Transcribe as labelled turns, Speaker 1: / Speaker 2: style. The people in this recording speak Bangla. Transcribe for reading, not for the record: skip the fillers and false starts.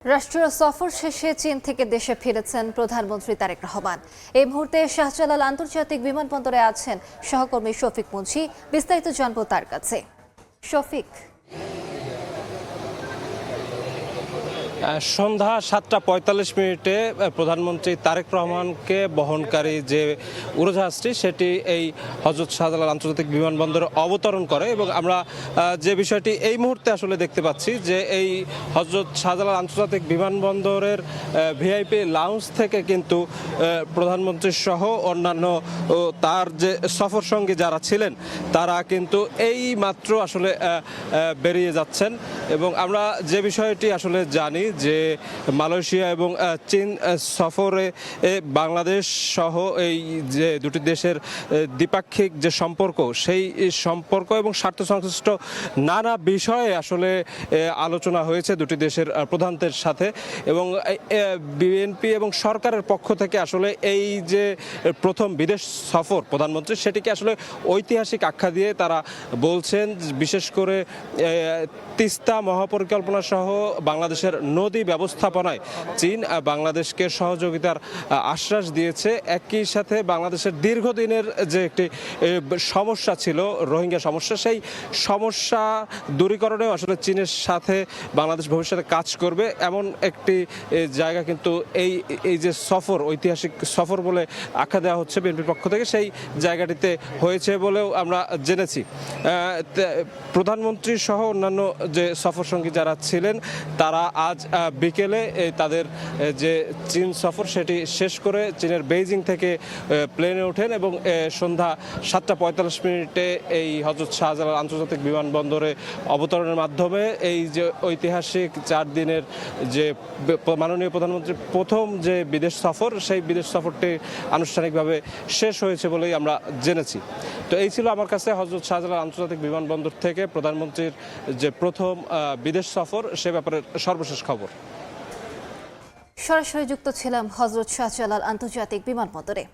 Speaker 1: রাষ্ট্রীয় সফর শেষে চীন থেকে দেশে ফিরেছেন প্রধানমন্ত্রী তারেক রহমান। এই মুহূর্তে শাহজালাল আন্তর্জাতিক বিমানবন্দরে আছেন সহকর্মী শফিক মুন্সি। বিস্তারিত জানবো তার কাছে। শফিক,
Speaker 2: সন্ধ্যা 7:45 প্রধানমন্ত্রী তারেক রহমানকে বহনকারী যে উড়োজাহাজটি সেটি এই হযরত শাহজালাল আন্তর্জাতিক বিমানবন্দরে অবতরণ করে এবং আমরা যে বিষয়টি এই মুহূর্তে আসলে দেখতে পাচ্ছি যে এই হযরত শাহজালাল আন্তর্জাতিক বিমানবন্দরের ভিআইপি লাউঞ্জ থেকে কিন্তু প্রধানমন্ত্রী সহ অন্যান্য তার যে সফর সঙ্গী যারা ছিলেন তারা কিন্তু এই মাত্র আসলে বেরিয়ে যাচ্ছেন। এবং আমরা যে বিষয়টি আসলে জানি যে মালয়েশিয়া এবং চীন সফরে বাংলাদেশ সহ এই যে দুটি দেশের দ্বিপাক্ষিক যে সম্পর্ক সেই সম্পর্ক এবং স্বার্থ সংশ্লিষ্ট নানা বিষয়ে আসলে আলোচনা হয়েছে দুটি দেশের প্রধানদের সাথে। এবং বিএনপি এবং সরকারের পক্ষ থেকে আসলে এই যে প্রথম বিদেশ সফর প্রধানমন্ত্রী সেটিকে আসলে ঐতিহাসিক আখ্যা দিয়ে তারা বলছেন, বিশেষ করে তিস্তা মহাপরিকল্পনা সহ বাংলাদেশের নদী ব্যবস্থাপনায় চীন বাংলাদেশকে সহযোগিতার আশ্বাস দিয়েছে। একই সাথে বাংলাদেশের দীর্ঘদিনের যে একটি সমস্যা ছিল রোহিঙ্গা সমস্যা, সেই সমস্যা দূরীকরণেও আসলে চীনের সাথে বাংলাদেশ ভবিষ্যতে কাজ করবে এমন একটি জায়গা কিন্তু এই যে সফর ঐতিহাসিক সফর বলে আখ্যা দেওয়া হচ্ছে বিএনপির পক্ষ থেকে, সেই জায়গাটিতে হয়েছে বলেও আমরা জেনেছি। প্রধানমন্ত্রী সহ অন্যান্য যে সফর সঙ্গী যারা ছিলেন তারা আজ বিকেলে তাদের যে চীন সফর সেটি শেষ করে চীনের বেইজিং থেকে প্লেনে ওঠেন এবং সন্ধ্যা 7:45 এই হযরত শাহজালাল আন্তর্জাতিক বিমানবন্দরে অবতরণের মাধ্যমে এই যে ঐতিহাসিক 4 দিনের যে মাননীয় প্রধানমন্ত্রীর প্রথম যে বিদেশ সফর সেই বিদেশ সফরটি আনুষ্ঠানিকভাবে শেষ হয়েছে বলেই আমরা জেনেছি। তো এই ছিল আমার কাছে হযরত শাহজালাল আন্তর্জাতিক বিমানবন্দর থেকে প্রধানমন্ত্রীর যে প্রথম বিদেশ সফর সে ব্যাপারে সর্বশেষ খবর।
Speaker 1: সরাসরি যুক্ত ছিলাম হযরত শাহজালাল আন্তর্জাতিক বিমানবন্দরে।